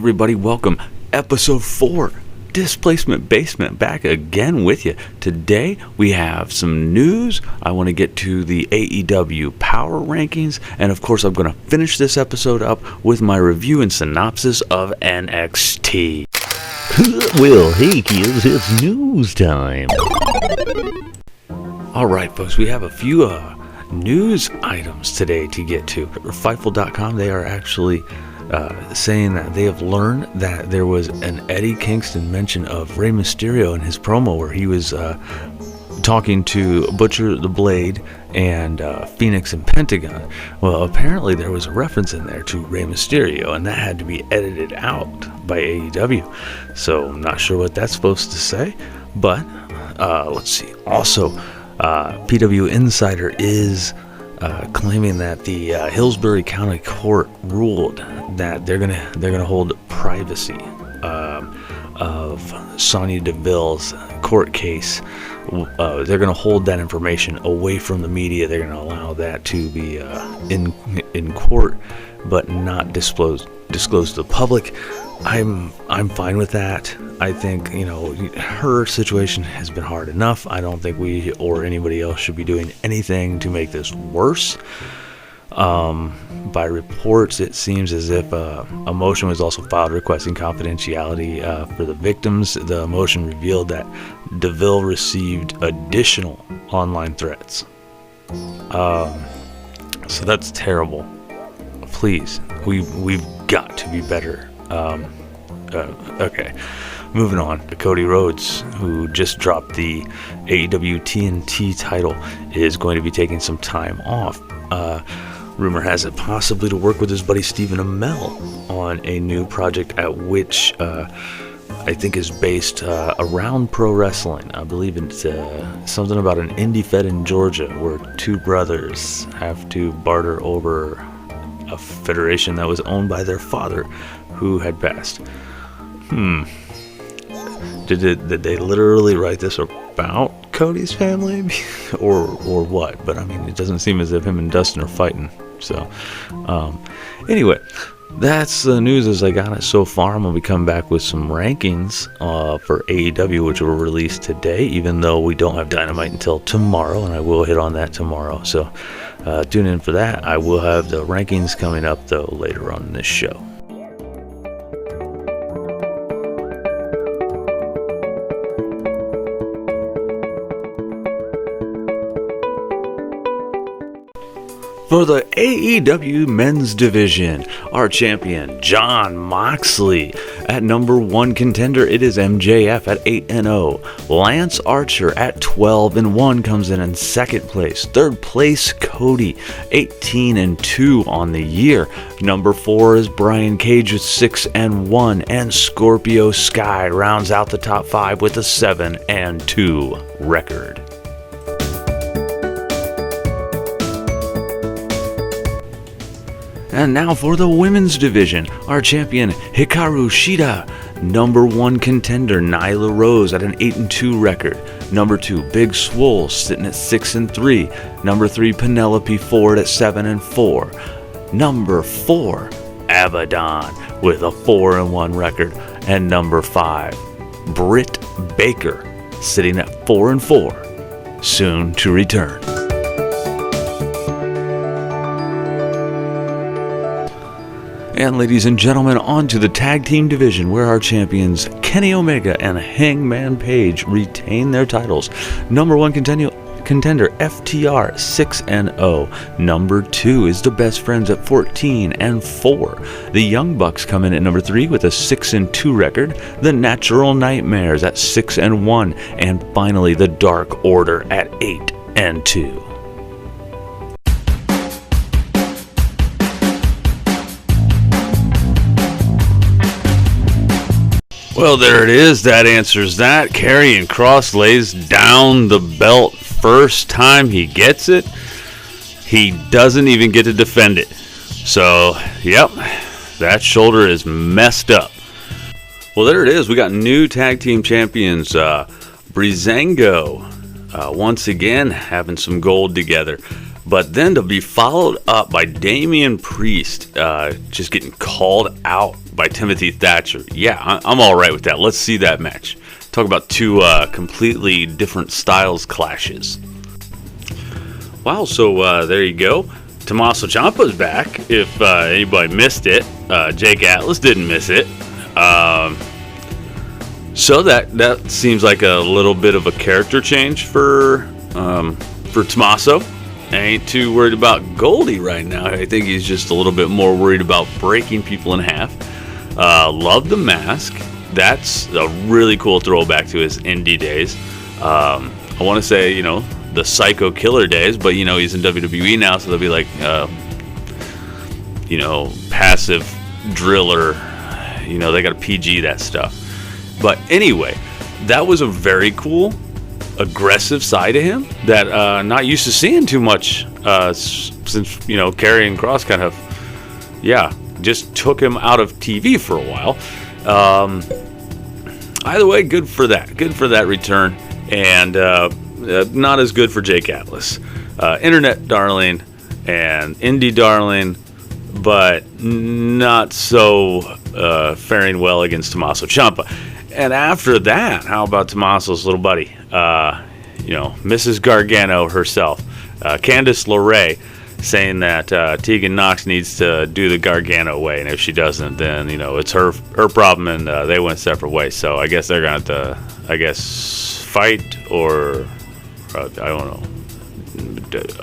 everybody, welcome. Episode 4, Displacement Basement, back again with you. Today we have some news. I want to get to the AEW Power Rankings, and of course I'm going to finish this episode up with my review and synopsis of NXT. Well, hey kids, it's news time. Alright folks, we have a few news items today to get to. Fightful.com, they are actually saying that they have learned that there was an Eddie Kingston mention of Rey Mysterio in his promo where he was talking to Butcher the Blade and Phoenix and Pentagon. Well, apparently there was a reference in there to Rey Mysterio, and that had to be edited out by AEW. So I'm not sure what that's supposed to say, but let's see. Also, PW Insider is claiming that the Hillsborough County Court ruled that they're gonna hold privacy of Sonya Deville's court case. They're gonna hold that information away from the media. They're gonna allow that to be in court, but not disclosed to the public. I'm fine with that. I think, her situation has been hard enough. I don't think we or anybody else should be doing anything to make this worse. By reports, it seems as if a motion was also filed requesting confidentiality for the victims. The motion revealed that DeVille received additional online threats. So that's terrible. Please, we've got to be better. Okay, moving on. Cody Rhodes, who just dropped the AEW TNT title, is going to be taking some time off. Rumor has it possibly to work with his buddy Stephen Amell on a new project at which I think is based around pro wrestling. I believe it's something about an indie fed in Georgia where two brothers have to barter over a federation that was owned by their father who had passed. Did they literally write this about Cody's family or what? But I mean, it doesn't seem as if him and Dustin are fighting. So anyway, that's the news as I got it so far. I'm going to be coming back with some rankings for AEW, which will release today, even though we don't have Dynamite until tomorrow, and I will hit on that tomorrow. So tune in for that. I will have the rankings coming up, though, later on in this show. For the AEW Men's Division, our champion, Jon Moxley. At number 1 contender, it is MJF at 8-0. Lance Archer at 12-1 comes in second place. Third place, Cody, 18-2 on the year. Number 4 is Brian Cage with 6-1, and Scorpio Sky rounds out the top 5 with a 7-2 record. And now for the women's division, our champion Hikaru Shida. Number 1 contender Nyla Rose at an 8-2 record. Number 2 Big Swole sitting at 6-3. Number 3 Penelope Ford at 7-4. Number 4 Abaddon with a 4-1 record. And number 5 Britt Baker sitting at 4-4. Soon to return. And ladies and gentlemen, on to the tag team division where our champions Kenny Omega and Hangman Page retain their titles. Number 1 contender FTR 6-0. Number 2 is the Best Friends at 14-4. The Young Bucks come in at number 3 with a 6-2 record. The Natural Nightmares at 6-1. And finally the Dark Order at 8-2. Well, there it is. That answers that. Karrion Kross lays down the belt first time he gets it. He doesn't even get to defend it. So, yep, that shoulder is messed up. Well, there it is. We got new tag team champions. Breezango, once again, having some gold together. But then to be followed up by Damian Priest, just getting called out by Timothy Thatcher. Yeah, I'm all right with that. Let's see that match. Talk about two completely different styles clashes. Wow, so there you go. Tommaso Ciampa's back. If anybody missed it, Jake Atlas didn't miss it. So that seems like a little bit of a character change for Tommaso. I ain't too worried about Goldie right now. I think he's just a little bit more worried about breaking people in half. Love the mask. That's a really cool throwback to his indie days. I want to say, the Psycho Killer days, but, he's in WWE now, so they'll be like, passive driller. They got to PG that stuff. But anyway, that was a very cool aggressive side of him that not used to seeing too much since Karrion Kross kind of just took him out of TV for a while. Either way, good for that return, and not as good for Jake Atlas, internet darling and indie darling, but not so faring well against Tommaso Ciampa. And after that, how about Tommaso's little buddy, Mrs. Gargano herself, Candice LeRae, saying that Tegan Knox needs to do the Gargano way, and if she doesn't, then it's her problem, and they went separate ways. So I guess they're gonna have to, fight or I don't know,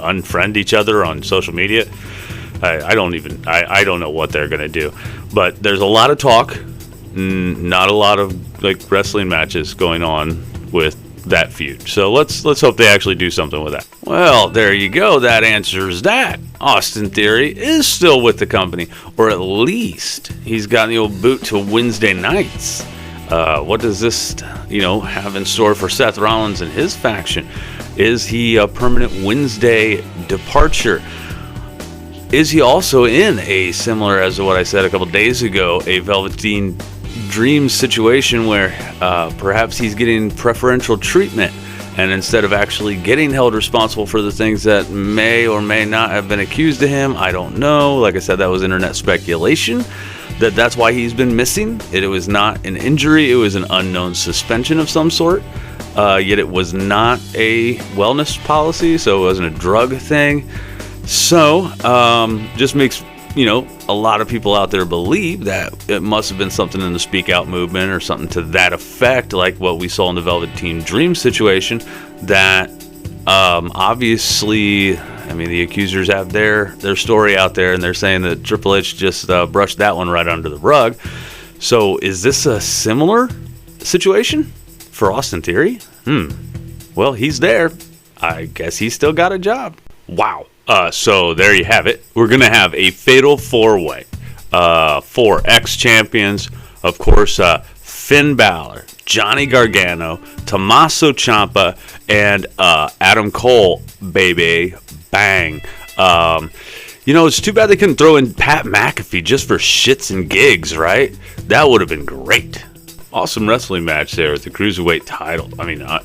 unfriend each other on social media. I don't know what they're gonna do, but there's a lot of talk. Not a lot of wrestling matches going on with that feud. So let's hope they actually do something with that. Well, there you go. That answers that. Austin Theory is still with the company, or at least he's got the old boot to Wednesday nights. What does this, have in store for Seth Rollins and his faction? Is he a permanent Wednesday departure? Is he also in a similar, as to what I said a couple days ago, a Velveteen Dream situation where perhaps he's getting preferential treatment, and instead of actually getting held responsible for the things that may or may not have been accused of him, I don't know. Like I said, that was internet speculation. That's why he's been missing. It was not an injury. It was an unknown suspension of some sort. Yet it was not a wellness policy, so it wasn't a drug thing. So just makes a lot of people out there believe that it must have been something in the Speak Out movement or something to that effect, like what we saw in the Velveteen Dream situation, that obviously, the accusers have their story out there, and they're saying that Triple H just brushed that one right under the rug. So is this a similar situation for Austin Theory? Well, he's there. I guess he's still got a job. Wow. So there you have it. We're going to have a fatal four-way. 4 ex-champions. Of course, Finn Balor, Johnny Gargano, Tommaso Ciampa, and Adam Cole, baby. Bang. It's too bad they couldn't throw in Pat McAfee just for shits and gigs, right? That would have been great. Awesome wrestling match there with the Cruiserweight title.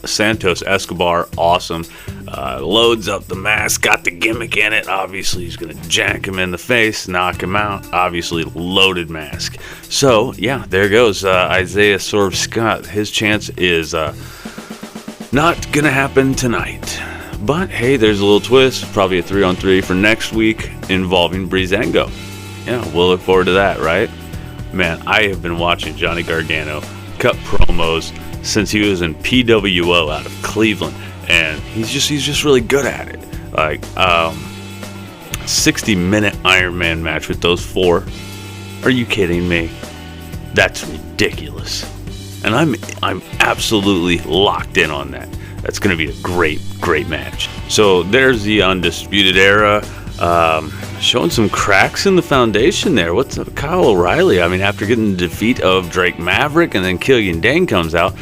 Santos Escobar, awesome. Loads up the mask, got the gimmick in it. Obviously, he's going to jack him in the face, knock him out. Obviously, loaded mask. So, yeah, there goes Isaiah Swerve Scott. His chance is not going to happen tonight. But, hey, there's a little twist. Probably a 3-on-3 for next week involving Breezango. Yeah, we'll look forward to that, right? Man, I have been watching Johnny Gargano cut promos since he was in PWO out of Cleveland, and he's just really good at it. 60-minute Iron Man match with those 4. Are you kidding me? That's ridiculous. And I'm absolutely locked in on that. That's going to be a great match. So there's the Undisputed Era. Showing some cracks in the foundation there. What's up, Kyle O'Reilly? After getting the defeat of Drake Maverick, and then Killian Dane comes out,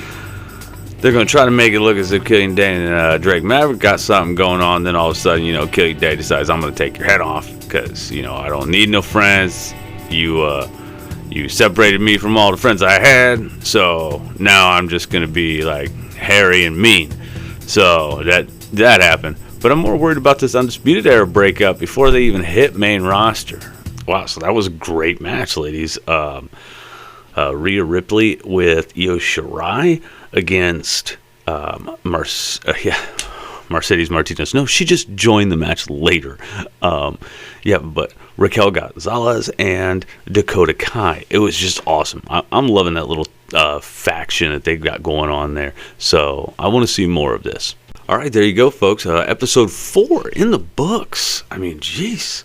they're going to try to make it look as if Killian Dane and Drake Maverick got something going on. Then all of a sudden, Killian Dane decides, I'm going to take your head off because, I don't need no friends. You separated me from all the friends I had, so now I'm just going to be like hairy and mean. So that happened. But I'm more worried about this Undisputed Era breakup before they even hit main roster. Wow, so that was a great match, ladies. Rhea Ripley with Io Shirai against Mercedes Martinez. No, she just joined the match later. But Raquel Gonzalez and Dakota Kai. It was just awesome. I'm loving that little faction that they've got going on there. So I want to see more of this. All right, there you go, folks. Episode 4 in the books. I mean, jeez.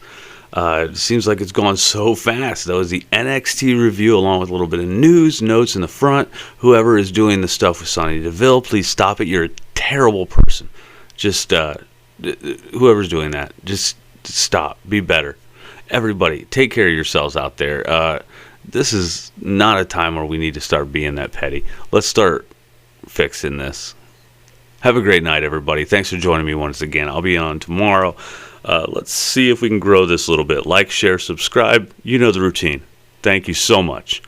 It seems like it's gone so fast. That was the NXT review along with a little bit of news, notes in the front. Whoever is doing the stuff with Sonya Deville, please stop it. You're a terrible person. Just whoever's doing that, just stop. Be better. Everybody, take care of yourselves out there. This is not a time where we need to start being that petty. Let's start fixing this. Have a great night, everybody. Thanks for joining me once again. I'll be on tomorrow. Let's see if we can grow this a little bit. Like, share, subscribe. You know the routine. Thank you so much.